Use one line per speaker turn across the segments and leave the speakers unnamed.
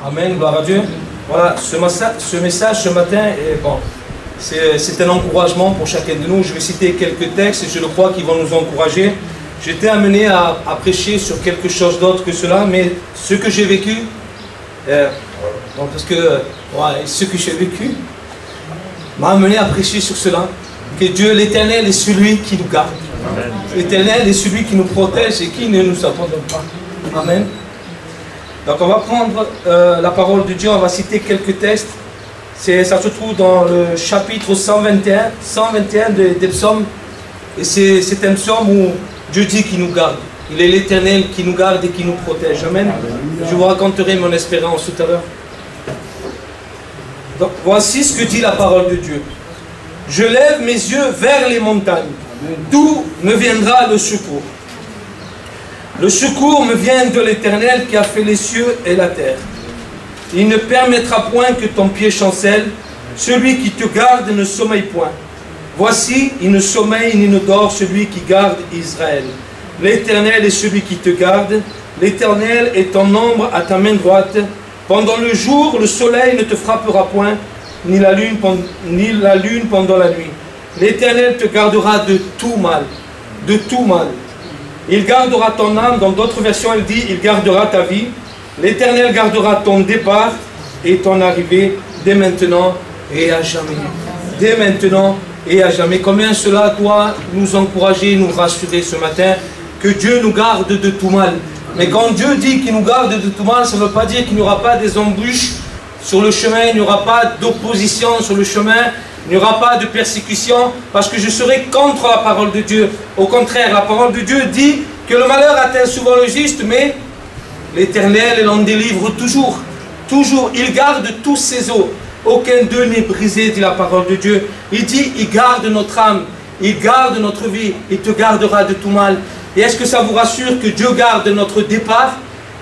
Amen, gloire à Dieu. Voilà, ce message ce matin, bon, c'est un encouragement pour chacun de nous. Je vais citer quelques textes et je le crois qu'ils vont nous encourager. J'étais amené à prêcher sur quelque chose d'autre que cela, mais ce que j'ai vécu, parce que ce que j'ai vécu m'a amené à prêcher sur cela, que Dieu l'Éternel est celui qui nous garde. L'Éternel est celui qui nous protège et qui ne nous abandonne pas. Amen. Donc on va prendre la parole de Dieu, on va citer quelques textes. Ça se trouve dans le chapitre 121 des psaumes. Et c'est un psaume où Dieu dit qu'il nous garde. Il est l'Éternel qui nous garde et qui nous protège. Amen. Je vous raconterai mon espérance tout à l'heure. Donc voici ce que dit la parole de Dieu. Je lève mes yeux vers les montagnes. D'où me viendra le secours? Le secours me vient de l'Éternel qui a fait les cieux et la terre. Il ne permettra point que ton pied chancelle. Celui qui te garde ne sommeille point. Voici, il ne sommeille ni ne dort celui qui garde Israël. L'Éternel est celui qui te garde. L'Éternel est ton ombre à ta main droite. Pendant le jour, le soleil ne te frappera point, ni la lune pendant la nuit. L'Éternel te gardera de tout mal. De tout mal. Il gardera ton âme. Dans d'autres versions, il dit, il gardera ta vie. L'Éternel gardera ton départ et ton arrivée dès maintenant et à jamais. Dès maintenant et à jamais. Combien cela doit nous encourager, nous rassurer ce matin, que Dieu nous garde de tout mal. Mais quand Dieu dit qu'il nous garde de tout mal, ça ne veut pas dire qu'il n'y aura pas des embûches sur le chemin, il n'y aura pas d'opposition sur le chemin, il n'y aura pas de persécution, parce que je serai contre la parole de Dieu. Au contraire, la parole de Dieu dit que le malheur atteint souvent le juste, mais l'Éternel l'en délivre toujours. Toujours, il garde tous ses os. Aucun d'eux n'est brisé, dit la parole de Dieu. Il dit, il garde notre âme, il garde notre vie, il te gardera de tout mal. Et est-ce que ça vous rassure que Dieu garde notre départ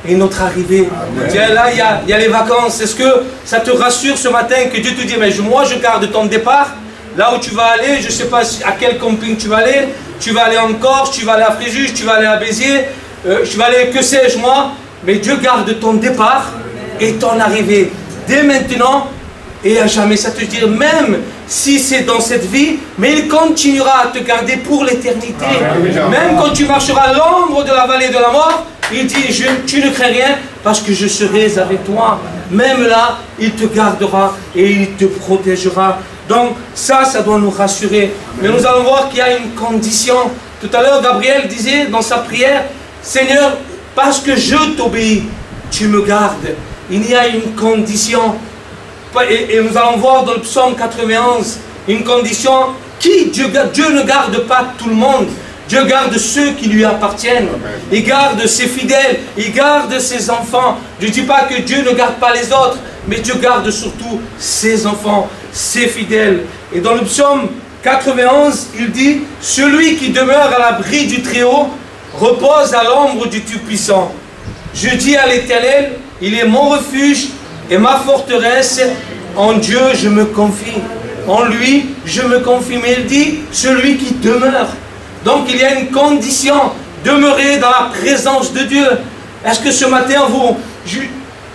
et notre arrivée? Tiens, là, il y a les vacances. Est-ce que ça te rassure ce matin que Dieu te dit, mais moi je garde ton départ, là où tu vas aller, je ne sais pas à quel camping tu vas aller en Corse, tu vas aller à Fréjus, tu vas aller à Béziers, tu vas aller, que sais-je moi, mais Dieu garde ton départ et ton arrivée, dès maintenant et à jamais. Ça te dit, même si c'est dans cette vie, mais il continuera à te garder pour l'éternité. Même quand tu marcheras à l'ombre de la vallée de la mort, il dit, tu ne crains rien parce que je serai avec toi. Même là, il te gardera et il te protégera. Donc ça doit nous rassurer. Mais nous allons voir qu'il y a une condition. Tout à l'heure, Gabriel disait dans sa prière, Seigneur, parce que je t'obéis, tu me gardes. Il y a une condition. Et nous allons voir dans le psaume 91, une condition qui Dieu ne garde pas tout le monde. Dieu garde ceux qui lui appartiennent. Il garde ses fidèles. Il garde ses enfants. Je ne dis pas que Dieu ne garde pas les autres, mais Dieu garde surtout ses enfants, ses fidèles. Et dans le psaume 91, il dit, celui qui demeure à l'abri du Très-Haut repose à l'ombre du Tout-Puissant. Je dis à l'Éternel, il est mon refuge et ma forteresse, en Dieu je me confie. En lui je me confie. Mais il dit, celui qui demeure. Donc il y a une condition, demeurer dans la présence de Dieu. Est-ce que ce matin,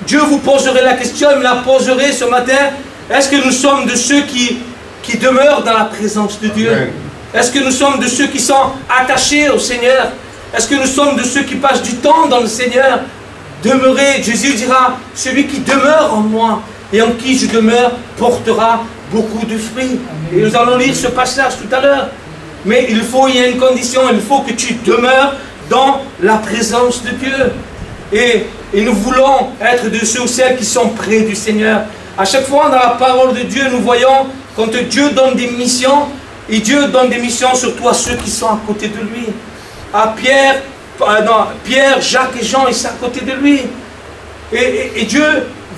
Dieu vous poserait la question, il me la poserait ce matin, est-ce que nous sommes de ceux qui demeurent dans la présence de Dieu? Est-ce que nous sommes de ceux qui sont attachés au Seigneur? Est-ce que nous sommes de ceux qui passent du temps dans le Seigneur? Demeurer, Jésus dira, celui qui demeure en moi et en qui je demeure portera beaucoup de fruits. Et nous allons lire ce passage tout à l'heure. Mais il y a une condition, il faut que tu demeures dans la présence de Dieu. Et nous voulons être de ceux ou celles qui sont près du Seigneur. À chaque fois dans la parole de Dieu, nous voyons quand Dieu donne des missions, et Dieu donne des missions surtout à ceux qui sont à côté de lui. À Pierre, Jacques et Jean, ils sont à côté de lui. Et Dieu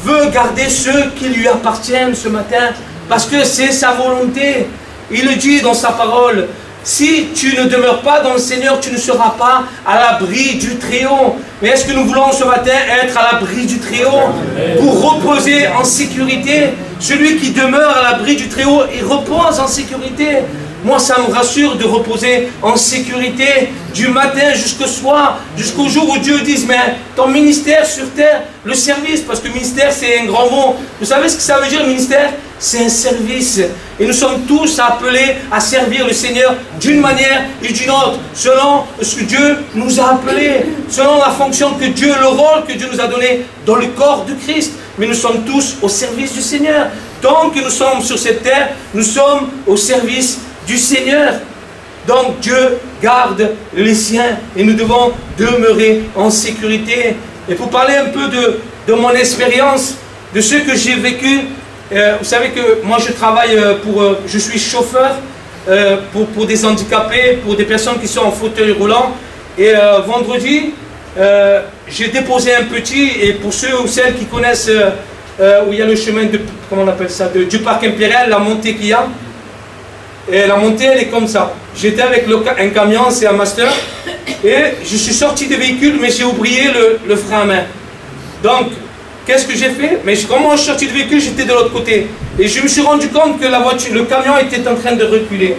veut garder ceux qui lui appartiennent ce matin, parce que c'est sa volonté. Il le dit dans sa parole, si tu ne demeures pas dans le Seigneur, tu ne seras pas à l'abri du Très-Haut. Mais est-ce que nous voulons ce matin être à l'abri du Très-Haut pour reposer en sécurité? Celui qui demeure à l'abri du Très-Haut, il repose en sécurité. Moi, ça me rassure de reposer en sécurité du matin jusqu'au soir, jusqu'au jour où Dieu dise, mais ton ministère sur terre, le service, parce que ministère c'est un grand mot. Vous savez ce que ça veut dire ministère? C'est un service. Et nous sommes tous appelés à servir le Seigneur d'une manière et d'une autre, selon ce que Dieu nous a appelés, selon la fonction que Dieu, le rôle que Dieu nous a donné dans le corps de Christ. Mais nous sommes tous au service du Seigneur. Tant que nous sommes sur cette terre, nous sommes au service du Seigneur. Donc Dieu garde les siens et nous devons demeurer en sécurité. Et pour parler un peu de mon expérience, de ce que j'ai vécu, vous savez que moi je travaille je suis chauffeur pour des handicapés, pour des personnes qui sont en fauteuil roulant. Et vendredi, j'ai déposé un petit, et pour ceux ou celles qui connaissent où il y a le chemin de, comment on appelle ça, du parc impérial, la montée qu'il y a. Et la montée, elle est comme ça. J'étais avec un camion, c'est un master, et je suis sorti du véhicule, mais j'ai oublié le frein à main. Donc, qu'est-ce que j'ai fait? Mais comment je suis sorti du véhicule, j'étais de l'autre côté. Et je me suis rendu compte que le camion était en train de reculer.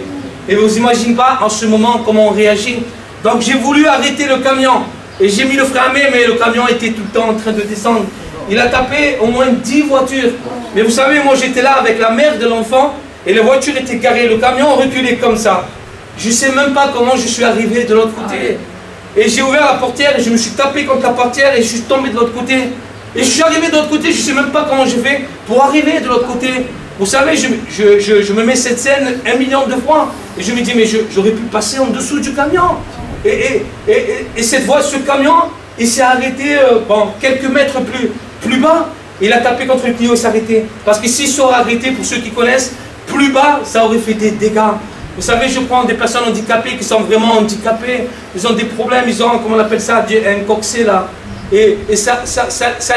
Et vous imaginez pas en ce moment comment on réagit. Donc j'ai voulu arrêter le camion. Et j'ai mis le frein à main, mais le camion était tout le temps en train de descendre. Il a tapé au moins 10 voitures. Mais vous savez, moi j'étais là avec la mère de l'enfant, et les voitures étaient garées, le camion reculait comme ça. Je ne sais même pas comment je suis arrivé de l'autre côté. Et j'ai ouvert la portière, et je me suis tapé contre la portière, et je suis tombé de l'autre côté. Et je suis arrivé de l'autre côté, je ne sais même pas comment j'ai fait pour arriver de l'autre côté. Vous savez, je me mets cette scène 1 million de fois. Et je me dis, mais j'aurais pu passer en dessous du camion. Et cette fois, ce camion, il s'est arrêté quelques mètres plus bas. Il a tapé contre le pneu et s'est arrêté. Parce que s'il s'aurait arrêté, pour ceux qui connaissent, plus bas, ça aurait fait des dégâts. Vous savez, je prends des personnes handicapées qui sont vraiment handicapées. Ils ont des problèmes, ils ont, comment on appelle ça, un coxé là. Et ça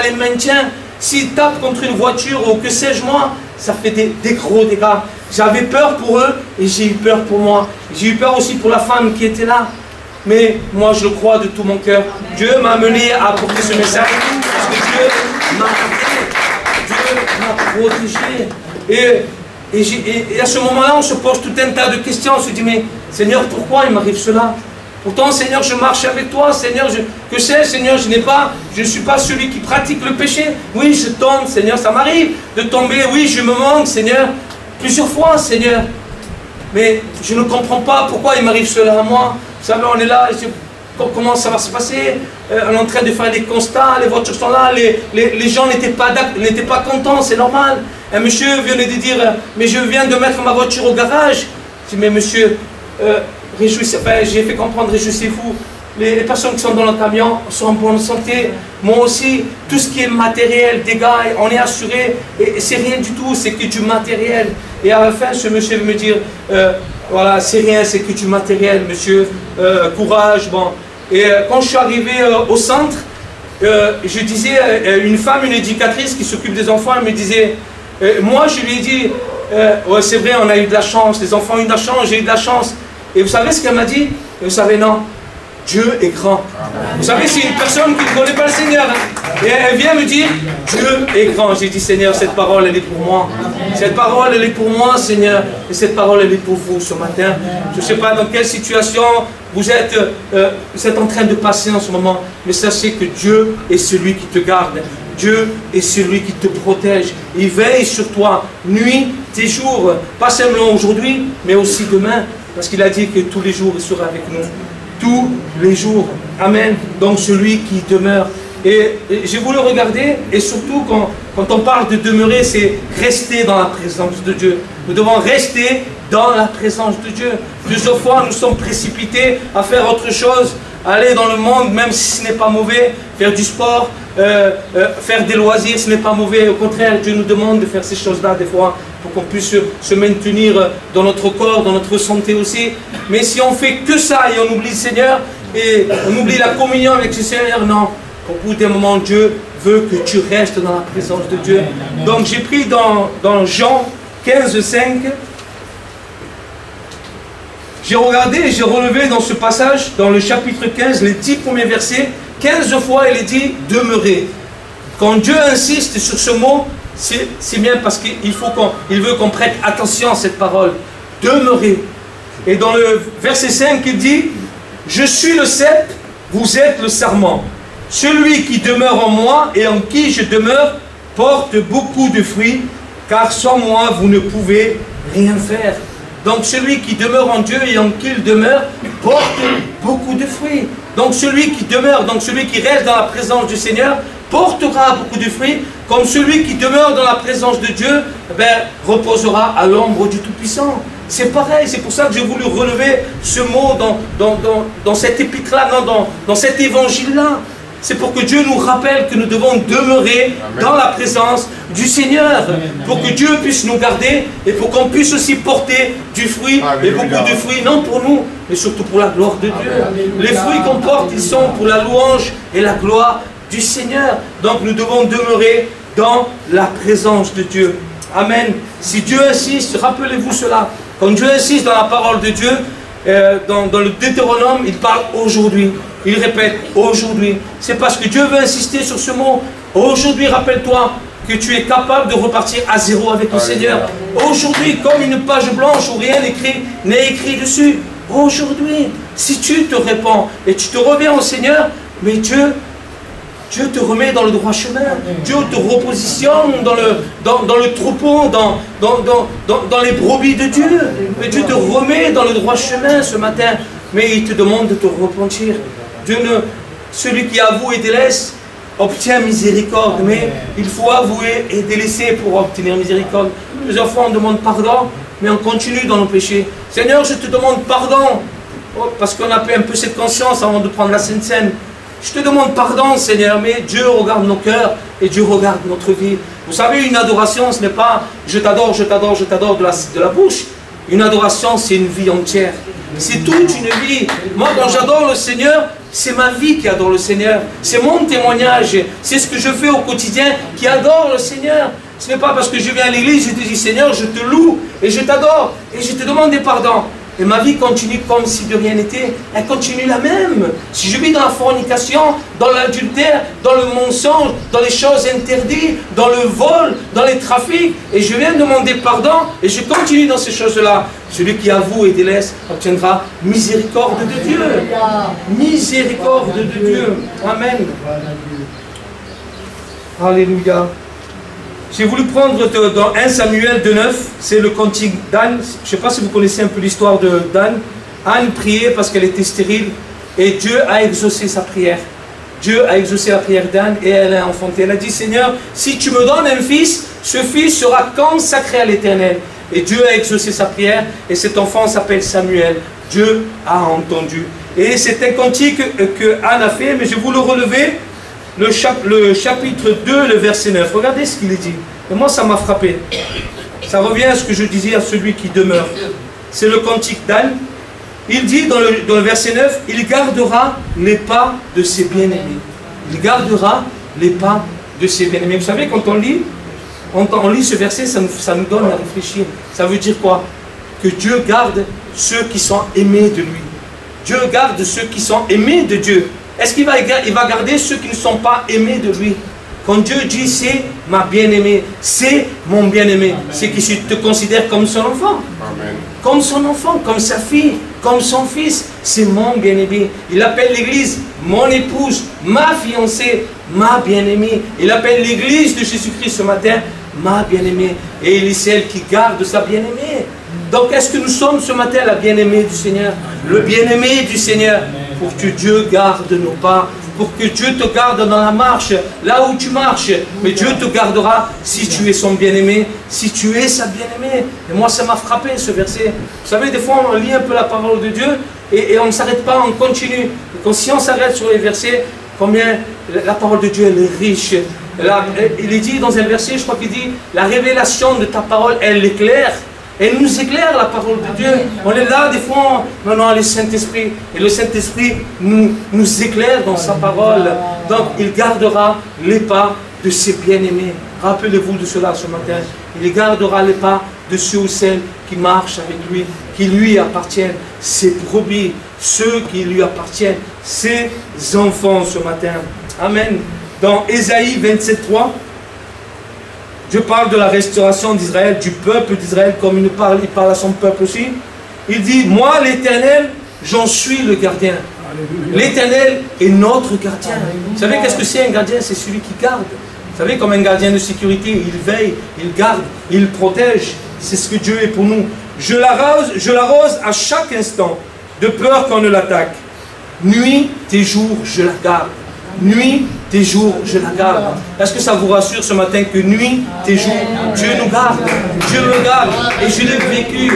les maintient. S'ils tapent contre une voiture ou que sais-je moi, ça fait des gros dégâts. J'avais peur pour eux et j'ai eu peur pour moi. J'ai eu peur aussi pour la femme qui était là. Mais moi je le crois de tout mon cœur. Dieu m'a amené à apporter ce message parce que Dieu m'a protégé. Et à ce moment-là, on se pose tout un tas de questions. On se dit, mais Seigneur, pourquoi il m'arrive cela? Pourtant, Seigneur, je marche avec toi. Seigneur, que sais, Seigneur, je ne suis pas celui qui pratique le péché. Oui, je tombe, Seigneur, ça m'arrive de tomber. Oui, je me manque, Seigneur, plusieurs fois, Seigneur. Mais je ne comprends pas pourquoi il m'arrive cela à moi. Vous savez, on est là, comment ça va se passer? On est en train de faire des constats, les voitures sont là, les gens n'étaient pas contents, c'est normal. Un monsieur vient de dire, mais je viens de mettre ma voiture au garage. Je dis, mais monsieur, j'ai fait comprendre, réjouissez-vous. Les personnes qui sont dans le camion sont en bonne santé. Moi aussi, tout ce qui est matériel, dégâts, on est assuré. Et c'est rien du tout, c'est que du matériel. Et à la fin, ce monsieur veut me dire, voilà, c'est rien, c'est que du matériel, monsieur, courage, bon. Et quand je suis arrivé au centre, je disais, une femme, une éducatrice qui s'occupe des enfants, elle me disait, moi je lui ai dit, ouais, c'est vrai, on a eu de la chance, les enfants ont eu de la chance, j'ai eu de la chance. Et vous savez ce qu'elle m'a dit? Et vous savez, non, Dieu est grand. Vous savez, c'est une personne qui ne connaît pas le Seigneur. Et elle vient me dire, Dieu est grand. J'ai dit, Seigneur, cette parole, elle est pour moi. Cette parole, elle est pour moi, Seigneur. Et cette parole, elle est pour vous ce matin. Je ne sais pas dans quelle situation vous êtes en train de passer en ce moment. Mais sachez que Dieu est celui qui te garde. Dieu est celui qui te protège. Il veille sur toi, nuit et jour. Pas seulement aujourd'hui, mais aussi demain. Parce qu'il a dit que tous les jours, il sera avec nous. Tous les jours. Amen. Donc celui qui demeure. Et j'ai voulu regarder, et surtout quand on parle de demeurer, c'est rester dans la présence de Dieu. Nous devons rester dans la présence de Dieu. Plusieurs fois, nous sommes précipités à faire autre chose, aller dans le monde, même si ce n'est pas mauvais, faire du sport, faire des loisirs, ce n'est pas mauvais. Au contraire, Dieu nous demande de faire ces choses-là des fois, pour qu'on puisse se maintenir dans notre corps, dans notre santé aussi. Mais si on fait que ça et on oublie le Seigneur, et on oublie la communion avec le Seigneur, non. Au bout d'un moment, Dieu veut que tu restes dans la présence de Dieu. Donc j'ai pris dans Jean 15, 5, j'ai regardé et j'ai relevé dans ce passage, dans le chapitre 15, les 10 premiers versets, 15 fois il est dit « demeurer ». Quand Dieu insiste sur ce mot, c'est bien parce qu'il veut qu'on prête attention à cette parole. Demeurer. Et dans le verset 5, il dit, je suis le cep, vous êtes le sarment. Celui qui demeure en moi et en qui je demeure porte beaucoup de fruits, car sans moi, vous ne pouvez rien faire. Donc celui qui demeure en Dieu et en qui il demeure porte beaucoup de fruits. Donc celui qui demeure, donc celui qui reste dans la présence du Seigneur, portera beaucoup de fruits, comme celui qui demeure dans la présence de Dieu, reposera à l'ombre du Tout-Puissant. C'est pareil, c'est pour ça que j'ai voulu relever ce mot dans cet épître-là, dans cet évangile-là. C'est pour que Dieu nous rappelle que nous devons demeurer dans la présence du Seigneur, pour que Dieu puisse nous garder et pour qu'on puisse aussi porter du fruit, et beaucoup de fruits, non pour nous, mais surtout pour la gloire de Dieu. Les fruits qu'on porte, ils sont pour la louange et la gloire du Seigneur. Donc nous devons demeurer dans la présence de Dieu. Amen. Si Dieu insiste, rappelez-vous cela, quand Dieu insiste dans la parole de Dieu, dans le Deutéronome, il parle aujourd'hui. Il répète aujourd'hui. C'est parce que Dieu veut insister sur ce mot. Aujourd'hui, rappelle-toi que tu es capable de repartir à zéro avec le Seigneur. Aujourd'hui, comme une page blanche où rien n'est écrit dessus. Aujourd'hui, si tu te répands et tu te reviens au Seigneur, mais Dieu te remet dans le droit chemin. Dieu te repositionne dans le troupeau, dans les brebis de Dieu. Mais Dieu te remet dans le droit chemin ce matin. Mais il te demande de te repentir. Celui qui avoue et délaisse obtient miséricorde. Mais il faut avouer et délaisser pour obtenir miséricorde. Plusieurs fois on demande pardon, mais on continue dans nos péchés. Seigneur, je te demande pardon. Parce qu'on a un peu cette conscience avant de prendre la Sainte Seine. Je te demande pardon, Seigneur, mais Dieu regarde nos cœurs et Dieu regarde notre vie. Vous savez, une adoration, ce n'est pas je t'adore, je t'adore, je t'adore de la bouche. Une adoration, c'est une vie entière. C'est toute une vie. Moi, quand j'adore le Seigneur, c'est ma vie qui adore le Seigneur. C'est mon témoignage. C'est ce que je fais au quotidien qui adore le Seigneur. Ce n'est pas parce que je viens à l'église, je te dis Seigneur, je te loue et je t'adore et je te demande des pardons. Et ma vie continue comme si de rien n'était. Elle continue la même. Si je vis dans la fornication, dans l'adultère, dans le mensonge, dans les choses interdites, dans le vol, dans les trafics, et je viens demander pardon, et je continue dans ces choses-là, celui qui avoue et délaisse obtiendra miséricorde de Dieu. Miséricorde de Dieu. Amen. Alléluia. J'ai voulu prendre dans 1 Samuel 2,9, c'est le cantique d'Anne. Je ne sais pas si vous connaissez un peu l'histoire d'Anne. Anne priait parce qu'elle était stérile et Dieu a exaucé sa prière. Dieu a exaucé la prière d'Anne et elle a enfanté. Elle a dit, Seigneur, si tu me donnes un fils, ce fils sera consacré à l'Éternel. Et Dieu a exaucé sa prière et cet enfant s'appelle Samuel. Dieu a entendu. Et c'est un cantique que Anne a fait, mais je vous le relever. Le chapitre 2, le verset 9. Regardez ce qu'il dit. Et moi, ça m'a frappé. Ça revient à ce que je disais à celui qui demeure. C'est le cantique d'Anne. Il dit dans le verset 9, il gardera les pas de ses bien-aimés. Il gardera les pas de ses bien-aimés. Vous savez, quand on lit ce verset, ça nous donne à réfléchir. Ça veut dire quoi? Que Dieu garde ceux qui sont aimés de lui. Dieu garde ceux qui sont aimés de Dieu. Est-ce qu'il va garder ceux qui ne sont pas aimés de lui? Quand Dieu dit c'est ma bien-aimée, c'est mon bien-aimé, c'est qu'il te considère comme son enfant. Amen. Comme son enfant, comme sa fille, comme son fils, c'est mon bien-aimé. Il appelle l'église mon épouse, ma fiancée, ma bien-aimée. Il appelle l'église de Jésus-Christ ce matin ma bien-aimée. Et il est celle qui garde sa bien-aimée. Donc est-ce que nous sommes ce matin la bien-aimée du Seigneur? Le bien-aimé du Seigneur. Pour que Dieu garde nos pas, pour que Dieu te garde dans la marche, là où tu marches. Mais Dieu te gardera si tu es son bien-aimé, si tu es sa bien-aimée. Et moi, ça m'a frappé ce verset. Vous savez, des fois, on lit un peu la parole de Dieu et on ne s'arrête pas, on continue. Et quand, si on s'arrête sur les versets, combien la parole de Dieu, elle est riche. Là, il est dit dans un verset, je crois qu'il dit, la révélation de ta parole, elle éclaire. Elle nous éclaire la parole de Dieu. On est là, des fois, maintenant le Saint-Esprit. Et le Saint-Esprit nous éclaire dans sa parole. Donc, il gardera les pas de ses bien-aimés. Rappelez-vous de cela ce matin. Il gardera les pas de ceux ou celles qui marchent avec lui, qui lui appartiennent. Ses brebis, ceux qui lui appartiennent, ses enfants ce matin. Amen. Dans Ésaïe 27,3, Dieu parle de la restauration d'Israël, du peuple d'Israël, comme il parle à son peuple aussi. Il dit, moi l'Éternel, j'en suis le gardien. L'Éternel est notre gardien. Vous savez qu'est-ce que c'est un gardien? C'est celui qui garde. Vous savez, comme un gardien de sécurité, il veille, il garde, il protège. C'est ce que Dieu est pour nous. Je l'arrose à chaque instant, de peur qu'on ne l'attaque. Nuit et jour, je la garde. Nuit et jour, je la garde. Est-ce que ça vous rassure ce matin que nuit et jour, Dieu nous garde? Dieu me garde. Et je l'ai vécu.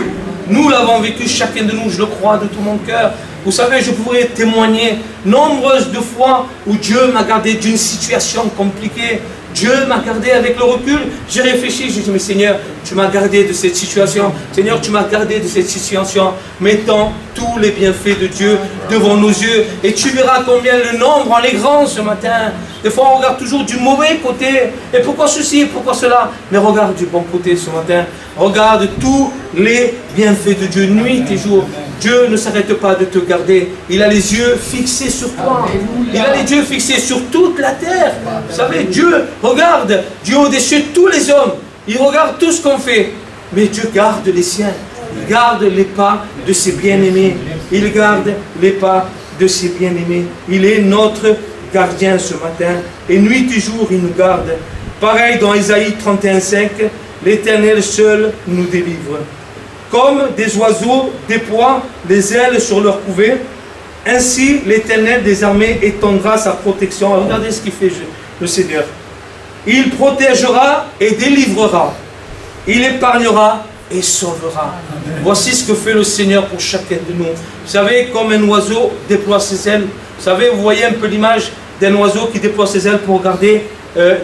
Nous l'avons vécu, chacun de nous, je le crois de tout mon cœur. Vous savez, je pourrais témoigner nombreuses de fois où Dieu m'a gardé d'une situation compliquée. Dieu m'a gardé avec le recul. J'ai réfléchi, j'ai dit, mais Seigneur, tu m'as gardé de cette situation. Seigneur, tu m'as gardé de cette situation. Mettons tous les bienfaits de Dieu devant nos yeux. Et tu verras combien le nombre en est grand ce matin. Des fois, on regarde toujours du mauvais côté. Et pourquoi ceci, pourquoi cela? Mais regarde du bon côté ce matin. Regarde tous les bienfaits de Dieu, nuit et jour. Dieu ne s'arrête pas de te garder. Il a les yeux fixés sur toi. Il a les yeux fixés sur toute la terre. Vous savez, Dieu regarde Dieu au-dessus de tous les hommes. Il regarde tout ce qu'on fait. Mais Dieu garde les siens. Il garde les pas de ses bien-aimés. Il garde les pas de ses bien-aimés. Il est notre gardien ce matin. Et nuit et jour, il nous garde. Pareil dans Ésaïe 31,5, l'Éternel seul nous délivre. Comme des oiseaux déploient les ailes sur leur couvée, ainsi l'Éternel des armées étendra sa protection. Regardez ce qu'il fait le Seigneur. Il protégera et délivrera. Il épargnera et sauvera. Voici ce que fait le Seigneur pour chacun de nous. Vous savez, comme un oiseau déploie ses ailes. Vous savez, vous voyez un peu l'image d'un oiseau qui déploie ses ailes pour regarder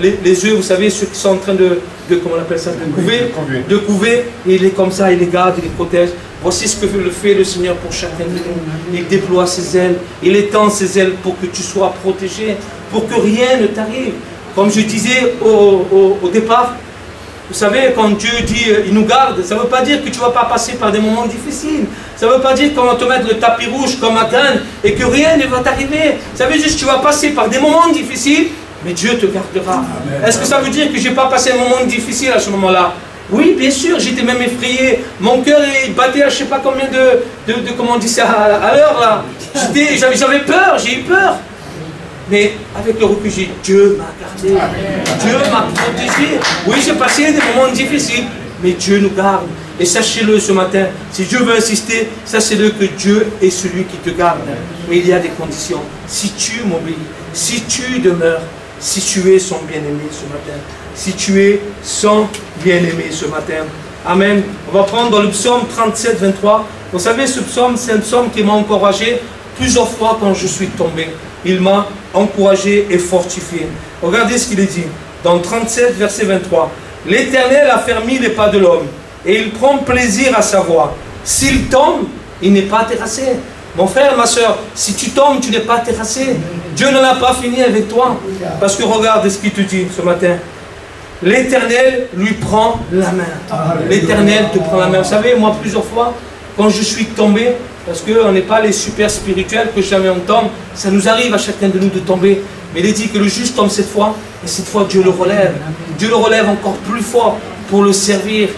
les œufs, vous savez, ceux qui sont en train de comment on appelle ça, de couver, et il est comme ça, il les garde, il les protège. Voici ce que fait le Seigneur pour chacun de nous. Il déploie ses ailes, il étend ses ailes pour que tu sois protégé, pour que rien ne t'arrive. Comme je disais au départ, vous savez, quand Dieu dit il nous garde, ça ne veut pas dire que tu ne vas pas passer par des moments difficiles. Ça ne veut pas dire qu'on va te mettre le tapis rouge comme à Cannes et que rien ne va t'arriver. Ça veut dire que tu vas passer par des moments difficiles, mais Dieu te gardera. Est-ce que ça veut dire que je n'ai pas passé un moment difficile à ce moment-là? Oui, bien sûr, j'étais même effrayé. Mon cœur il battait à je ne sais pas combien comment on dit ça, à l'heure là. J'avais peur, j'ai eu peur. Mais avec le recul, Dieu m'a gardé. Dieu m'a protégé. Oui, j'ai passé des moments difficiles, mais Dieu nous garde. Et sachez-le ce matin, si Dieu veut insister, sachez-le que Dieu est celui qui te garde. Mais il y a des conditions. Si tu m'obéis, si tu demeures, si tu es son bien-aimé ce matin, si tu es son bien-aimé ce matin. Amen. On va prendre dans le psaume 37, 23. Vous savez, ce psaume, c'est un psaume qui m'a encouragé plusieurs fois quand je suis tombé. Il m'a encouragé et fortifié. Regardez ce qu'il est dit. Dans 37, verset 23. L'Éternel a fermé les pas de l'homme et il prend plaisir à sa voix. S'il tombe, il n'est pas terrassé. Mon frère, ma soeur, si tu tombes, tu n'es pas terrassé. Dieu n'en a pas fini avec toi. Parce que regarde ce qu'il te dit ce matin. L'Éternel lui prend la main. L'Éternel te prend la main. Vous savez, moi, plusieurs fois, quand je suis tombé, parce qu'on n'est pas les super spirituels que jamais on tombe, ça nous arrive à chacun de nous de tomber. Mais il est dit que le juste tombe cette fois, et cette fois Dieu le relève. Dieu le relève encore plus fort pour le servir.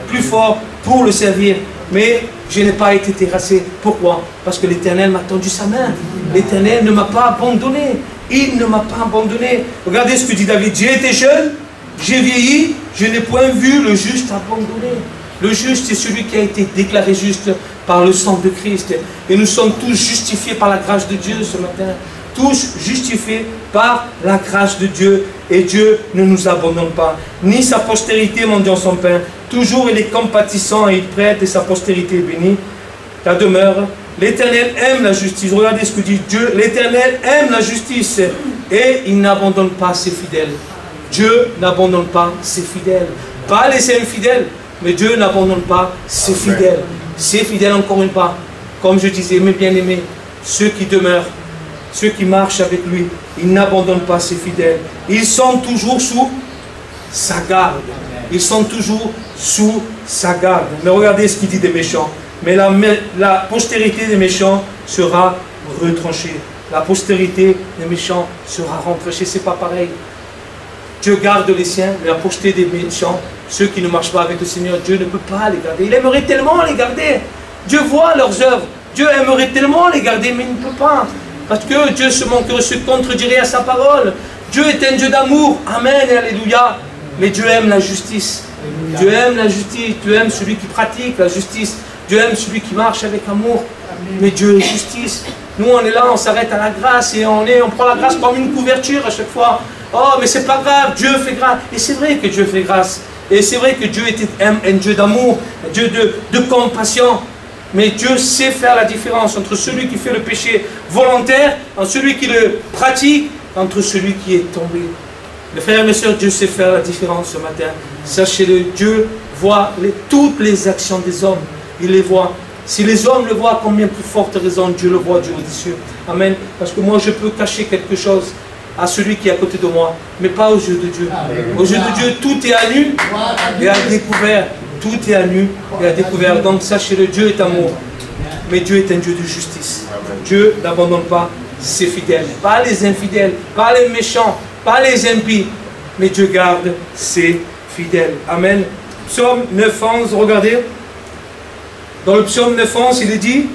Plus fort pour le servir. Mais je n'ai pas été terrassé. Pourquoi? Parce que l'Éternel m'a tendu sa main. L'Éternel ne m'a pas abandonné. Il ne m'a pas abandonné. Regardez ce que dit David. J'ai été jeune, j'ai vieilli, je n'ai point vu le juste abandonné. Le juste, c'est celui qui a été déclaré juste par le sang de Christ. Et nous sommes tous justifiés par la grâce de Dieu ce matin. Tous justifiés par la grâce de Dieu. Et Dieu ne nous abandonne pas. Ni sa postérité mendiant son pain. Toujours il est compatissant et il prête et sa postérité est bénie. La demeure. L'Éternel aime la justice. Regardez ce que dit Dieu. L'Éternel aime la justice et il n'abandonne pas ses fidèles. Dieu n'abandonne pas ses fidèles. Pas les infidèles, mais Dieu n'abandonne pas ses fidèles. Ses fidèles, encore une fois, comme je disais, mes bien-aimés, ceux qui demeurent, ceux qui marchent avec lui, il n'abandonne pas ses fidèles. Ils sont toujours sous sa garde. Ils sont toujours sous sa garde. Mais regardez ce qu'il dit des méchants. Mais la postérité des méchants sera retranchée. La postérité des méchants sera retranchée. C'est pas pareil. Dieu garde les siens, mais la postérité des méchants, ceux qui ne marchent pas avec le Seigneur, Dieu ne peut pas les garder. Il aimerait tellement les garder. Dieu voit leurs œuvres. Dieu aimerait tellement les garder, mais il ne peut pas. Parce que Dieu se manquerait, se contredirait à sa parole. Dieu est un Dieu d'amour. Amen et alléluia. Mais Dieu aime la justice. Dieu aime la justice. Dieu aime celui qui pratique la justice. Dieu aime celui qui marche avec amour. Mais Dieu est justice. Nous, on est là, on s'arrête à la grâce et on prend la grâce comme une couverture à chaque fois. Oh, mais c'est pas grave, Dieu fait grâce. Et c'est vrai que Dieu fait grâce. Et c'est vrai que Dieu est un Dieu d'amour, un Dieu de compassion. Mais Dieu sait faire la différence entre celui qui fait le péché volontaire, entre celui qui le pratique, entre celui qui est tombé. Mes frères et mes sœurs, Dieu sait faire la différence ce matin. Sachez-le, Dieu voit toutes les actions des hommes. Il les voit. Si les hommes le voient, combien plus forte raison Dieu le voit, Dieu au cieux. Amen. Parce que moi, je peux cacher quelque chose à celui qui est à côté de moi, mais pas aux yeux de Dieu. Aux yeux de Dieu, tout est à nu et à découvert. Tout est à nu et à découvert. Donc, sachez-le, Dieu est amour. Mais Dieu est un Dieu de justice. Dieu n'abandonne pas ses fidèles. Pas les infidèles, pas les méchants, pas les impies. Mais Dieu garde ses fidèles. Amen. Psaume 9:11, regardez. Dans le psaume 9:11, il est dit: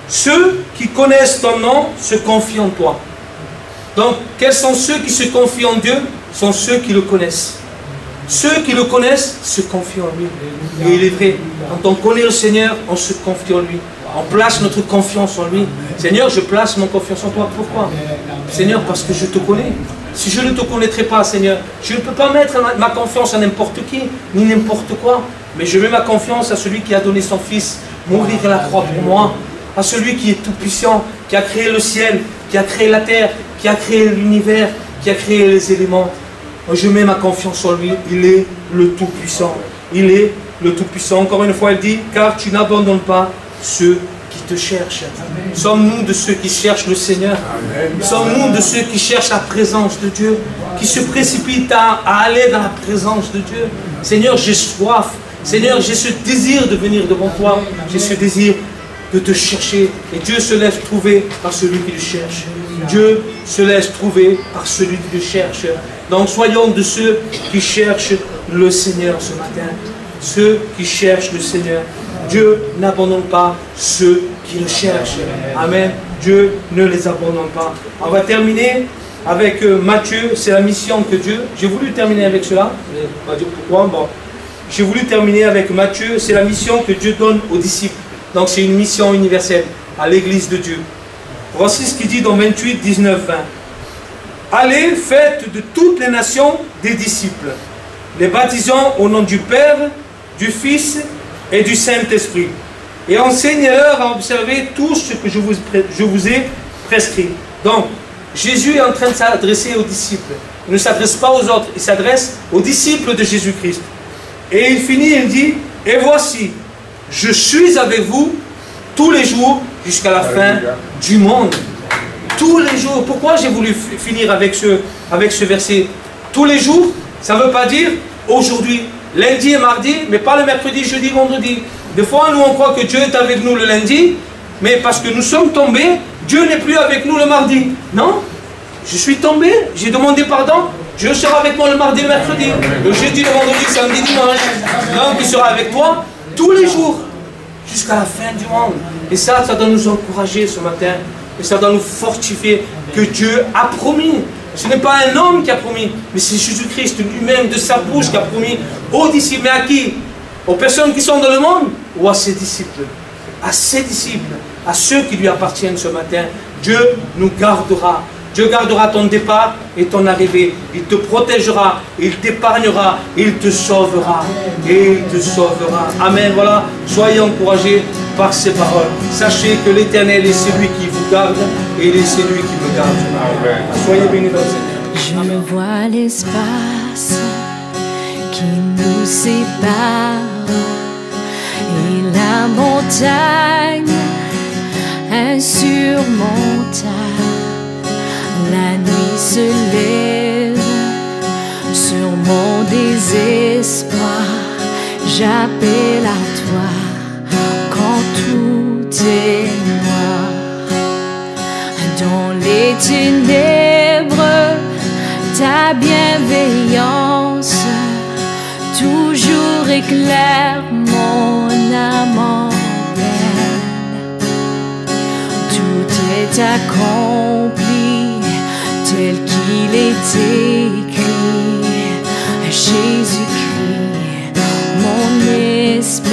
ceux qui connaissent ton nom se confient en toi. Donc, quels sont ceux qui se confient en Dieu? Sont ceux qui le connaissent. Ceux qui le connaissent se confient en lui. Et il est vrai, quand on connaît le Seigneur, on se confie en lui. On place notre confiance en lui. Seigneur, je place mon confiance en toi. Pourquoi? Seigneur, parce que je te connais. Si je ne te connaîtrais pas, Seigneur, je ne peux pas mettre ma confiance à n'importe qui, ni n'importe quoi. Mais je mets ma confiance à celui qui a donné son Fils, mourir à la croix pour moi. À celui qui est tout-puissant, qui a créé le ciel, qui a créé la terre, qui a créé l'univers, qui a créé les éléments. Je mets ma confiance en lui. Il est le Tout-Puissant. Il est le Tout-Puissant. Encore une fois, il dit: car tu n'abandonnes pas ceux qui te cherchent. Sommes-nous de ceux qui cherchent le Seigneur? Sommes-nous de ceux qui cherchent la présence de Dieu, qui se précipitent à aller dans la présence de Dieu? Seigneur, j'ai soif. Seigneur, j'ai ce désir de venir devant toi. J'ai ce désir de te chercher. Et Dieu se laisse trouver par celui qui le cherche. Dieu se laisse trouver par celui qui le cherche. Donc soyons de ceux qui cherchent le Seigneur ce matin. Ceux qui cherchent le Seigneur. Dieu n'abandonne pas ceux qui le cherchent. Amen. Dieu ne les abandonne pas. On va terminer avec Matthieu. C'est la mission que Dieu... J'ai voulu terminer avec cela. On va dire pourquoi. Bon. J'ai voulu terminer avec Matthieu. C'est la mission que Dieu donne aux disciples. Donc c'est une mission universelle à l'Église de Dieu. Voici ce qu'il dit dans 28, 19, 20. Allez, faites de toutes les nations des disciples, les baptisant au nom du Père, du Fils et du Saint-Esprit, et enseignez-leur à observer tout ce que je vous ai prescrit. Donc, Jésus est en train de s'adresser aux disciples. Il ne s'adresse pas aux autres, il s'adresse aux disciples de Jésus-Christ. Et il finit, il dit: et voici, je suis avec vous tous les jours jusqu'à la fin du monde. Tous les jours. Pourquoi j'ai voulu finir avec ce verset? Tous les jours, ça ne veut pas dire aujourd'hui, lundi et mardi, mais pas le mercredi, jeudi, vendredi. Des fois, nous, on croit que Dieu est avec nous le lundi, mais parce que nous sommes tombés, Dieu n'est plus avec nous le mardi. Non, je suis tombé, j'ai demandé pardon, Dieu sera avec moi le mardi, le mercredi, le jeudi, le vendredi, samedi, dimanche. Donc, il sera avec toi tous les jours, jusqu'à la fin du monde. Et ça doit nous encourager ce matin. Et ça doit nous fortifier que Dieu a promis. Ce n'est pas un homme qui a promis, mais c'est Jésus-Christ lui-même de sa bouche qui a promis aux disciples. Mais à qui? Aux personnes qui sont dans le monde ou à ses disciples? À ses disciples, à ceux qui lui appartiennent ce matin. Dieu nous gardera. Dieu gardera ton départ et ton arrivée. Il te protégera, il t'épargnera, il te sauvera. Et il te sauvera. Amen. Voilà, soyez encouragés par ces paroles. Sachez que l'Éternel est celui qui vous garde et il est celui qui me garde. Amen. Soyez bénis dans le Seigneur.
Je vois l'espace qui nous sépare et la montagne insurmontable. La nuit se lève sur mon désespoir. J'appelle à toi quand tout est noir. Dans les ténèbres, ta bienveillance toujours éclaire mon âme. est accompli tel qu'il est écrit. Jésus-Christ, mon espérance.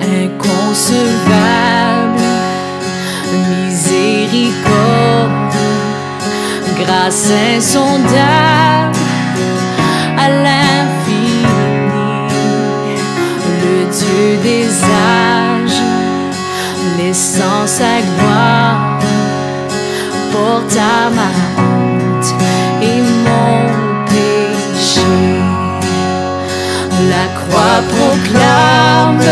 Inconcevable miséricorde, grâce insondable à l'infini, le Dieu des âges, laissant sa gloire, porte à ma honte et mon péché. La croix proclame,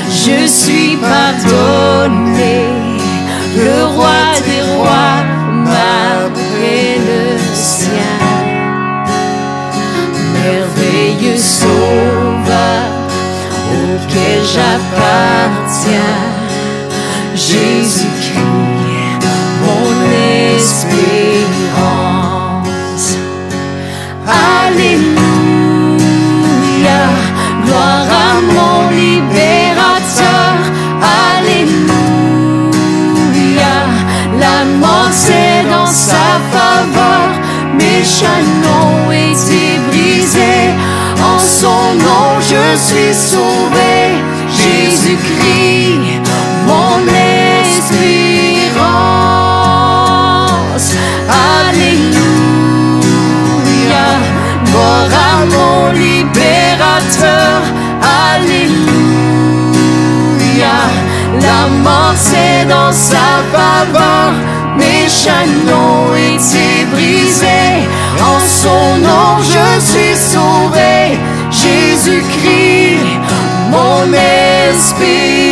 je suis pardonné, le roi des rois m'a pris le sien. Merveilleux sauveur auquel j'appartiens, Jésus-Christ, mon espérance. Alléluia, gloire à mon libérateur. Alléluia, la mort c'est dans sa faveur. Mes chaînes ont été brisées, en son nom je suis sauvé. Jésus-Christ, mon espérance. Alléluia, gloire à mon libérateur. Alléluia, la mort c'est dans sa faveur. Mes chaînes ont été brisées, en son nom je suis sauvé. Jésus-Christ, mon espérance.